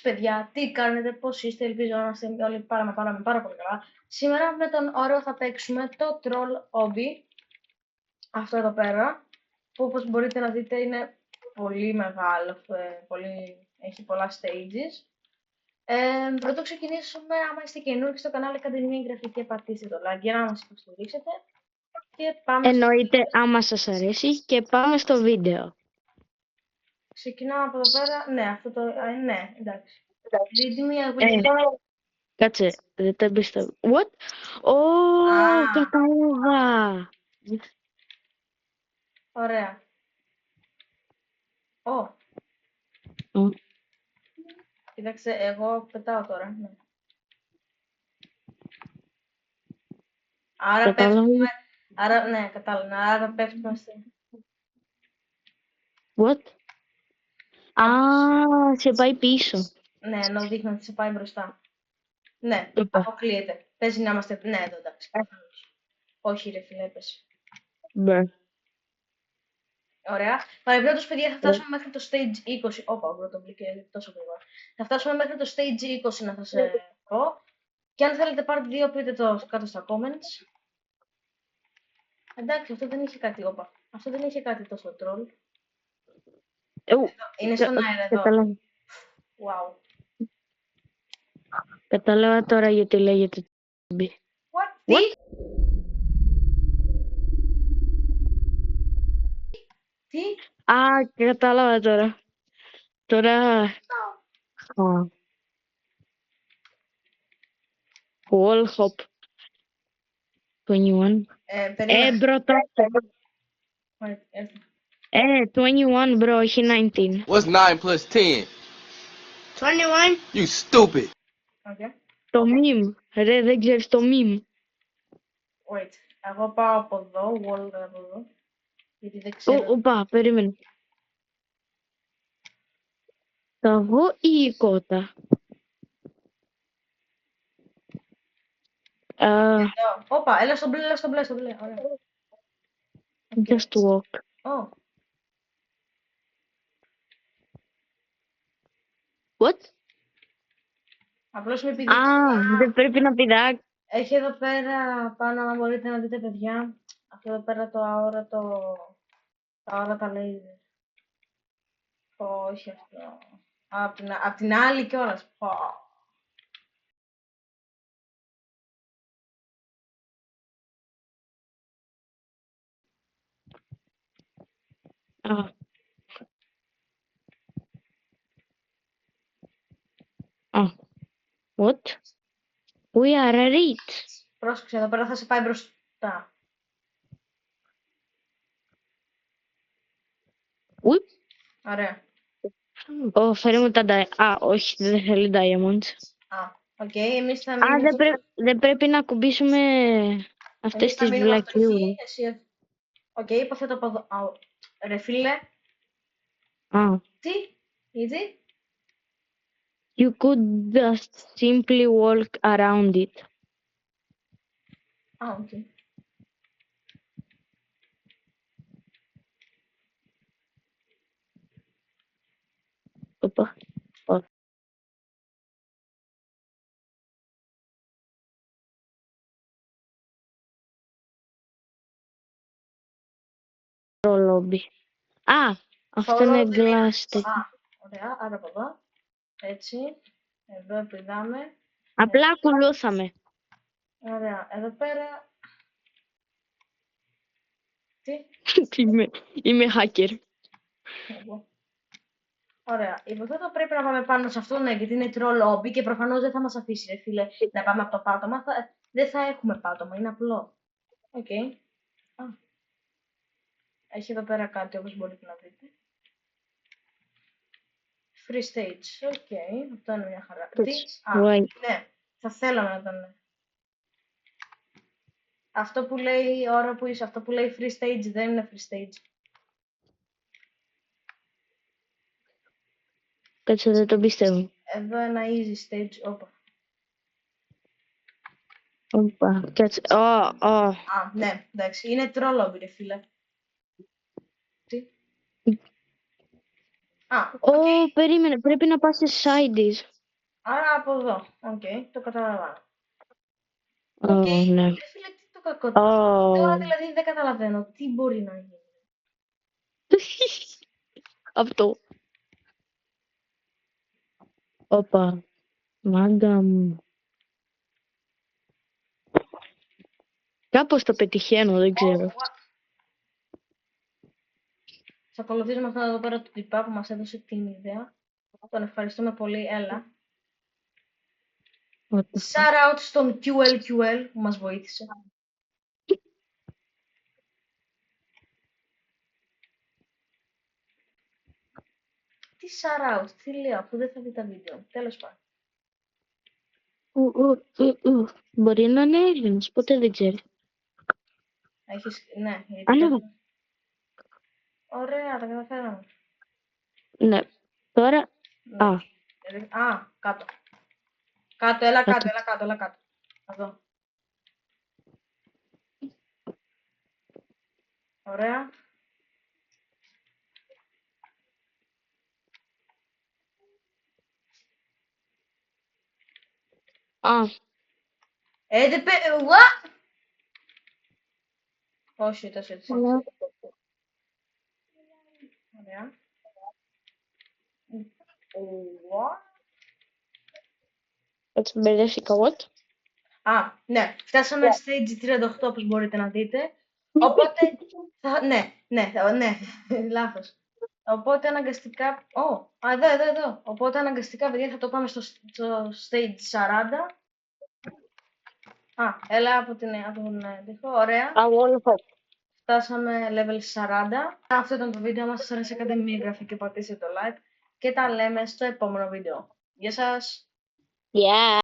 παιδιά, τι κάνετε, πώς είστε, ελπίζω να είστε όλοι πάρα πολύ καλά. Σήμερα με τον Όρο θα παίξουμε το Troll Obby, αυτό εδώ πέρα, που όπως μπορείτε να δείτε είναι πολύ μεγάλο, έχει πολλά stages. Πρωτού ξεκινήσουμε, άμα είστε καινούργοι στο κανάλι, κάντε μια εγγραφή και πατήστε το like για να μας υποστηρίξετε. Και πάμε Εννοείται άμα σας αρέσει και πάμε στο βίντεο. Ξεκινάω από εδώ πέρα. Ναι, αυτό το. Ναι, εντάξει. Read me a wiki. Κάτσε, δεν τα πιστεύω. What? Ω, κατάλαβα. Ωραία. Ω. Κοίταξε, εγώ πετάω τώρα. Ναι. Άρα πέφτουμε. Άρα, ναι, κατάλαβα. Άρα πέφτουμε στη. What? Α, σε πάει πίσω. Ναι, ενώ δείχνει ότι σε πάει μπροστά. Ναι, Είπα. αποκλείεται. Παίζει να είμαστε. Ναι, εδώ εντάξει. Όχι, ρε φίλε, έπεσε. Μπρε. Ωραία. Παρεμπιπτόντως, παιδιά, θα φτάσουμε μέχρι το stage 20. Όπα, πρώτο μπήκε τόσο γρήγορα. Θα φτάσουμε μέχρι το stage 20 να σας πω. Και αν θέλετε πάρτε 2, πείτε το κάτω στα comments. Εντάξει, αυτό δεν είχε κάτι, όπα. Αυτό δεν είχε κάτι τόσο τρόλ. Είναι στον αέρα εδώ. Κατάλαβα. Wow. Κατάλαβα τώρα γιατί λέγεται What? Τι? Τι? Α, κατάλαβα τώρα. Τώρα... Wall hop. 21. Περίμενε. Μπρο, το... 21, μπρο, όχι 19. What's 9 plus 10? 21. You stupid. Okay. Το meme. Ρε, δεν ξέρεις το meme. Wait. Εγώ πάω από εδώ, wall από εδώ. Γιατί δεν ξέρω. Οπα, περίμενε. Θα βγω ή η κότα. Εδώ. Όπα, έλα στο μπλε, έλα στο μπλε, στο μπλε. Ωραία. Just walk. Oh. What? Απλώς με πηδήξει. Δεν πρέπει να πηδάξει. Έχει εδώ πέρα πάνω, αν μπορείτε να δείτε, παιδιά. Αυτό εδώ πέρα το αόρατο. Τα αόρατα laser. Όχι αυτό. Απ' την άλλη κιόλας. What? We are rich. Πρόσεξε, εδώ πέρα θα σε πάει μπροστά. Ουιπ. Ωραία. Φέρε μου τα όχι, δεν θέλει diamonds. Οκ, εμείς θα μείνουμε... δεν πρέπει να κουμπίσουμε αυτές τις βλακιούς. Οκ, υποθέτω από εδώ. Ρε φίλε. Τι, γιατί? You could just simply walk around it. Οκ. Οπα. Lobby. Αυτό είναι glass. Ωραία, άρα από εδώ. Έτσι. Εδώ πηδάμε. Απλά κουλούσαμε. Ωραία, εδώ πέρα. Τι? Είμαι hacker. Ωραία, υποθέτω πρέπει να πάμε πάνω σε αυτό, ναι, γιατί είναι troll obby και προφανώς δεν θα μας αφήσει, ρε φίλε, να πάμε από το πάτωμα. Δεν θα έχουμε πάτωμα, είναι απλό. Οκ. Έχει εδώ πέρα κάτι, όπως μπορείτε να δείτε. Free stage, οκ, αυτό είναι μια χαρά. Τι? Ναι, θα θέλαμε να ήταν, ναι. Αυτό που λέει, ώρα που είσαι, αυτό που λέει free stage δεν είναι free stage. Κάτσε, δεν το πιστεύω. Εδώ ένα easy stage, όπα. Όπα, κάτσε. Ναι, εντάξει, είναι troll obby, ρε φίλε. Τι? Α, οκ. Περίμενε, πρέπει να πας σε sides. Άρα από εδώ. Οκ, το καταλαβαίνω. Οκ, Ναι. ρε φίλε, τι το κακό. Ω. Τώρα δηλαδή δεν καταλαβαίνω τι μπορεί να γίνει. Αυτό. Όπα. Μάγκα μου. Κάπως το πετυχαίνω, δεν ξέρω. Θα ακολουθήσουμε αυτόν εδώ πέρα τον τυπά που μας έδωσε την ιδέα. Τον ευχαριστούμε πολύ, έλα. What the fuck. Shout out στον QLQL που μας βοήθησε. Τι shout out, τι λέω, αφού δεν θα δει τα βίντεο. Τέλος πάντων. Μπορεί να είναι Έλληνας, ποτέ δεν ξέρει. Έχεις, ναι, γιατί... Ανέβα. Ωραία, τα καταφέραμε. Ναι. Τώρα. Ναι. Α, Α, κάτω. Κάτω, έλα Κάτω. κάτω, έλα κάτω, έλα κάτω. Εδώ. Ωραία. α, Δεν what? Όχι, τόσο έτσι. ναι. Ωραία. What? Έτσι μπερδεύτηκα, what? Α, ναι. Φτάσαμε stage 38 όπως μπορείτε να δείτε. Οπότε, ναι, λάθος. Οπότε αναγκαστικά, εδώ. Οπότε αναγκαστικά, παιδιά, θα το πάμε στο stage 40. Α, έλα από τον τοίχο, ωραία. I wanna hope. Φτάσαμε level 40. Αυτό ήταν το βίντεο μας. Σας άρεσε, κάντε μια εγγραφή και πατήστε το like. Και τα λέμε στο επόμενο βίντεο. Γεια σας! Yeah.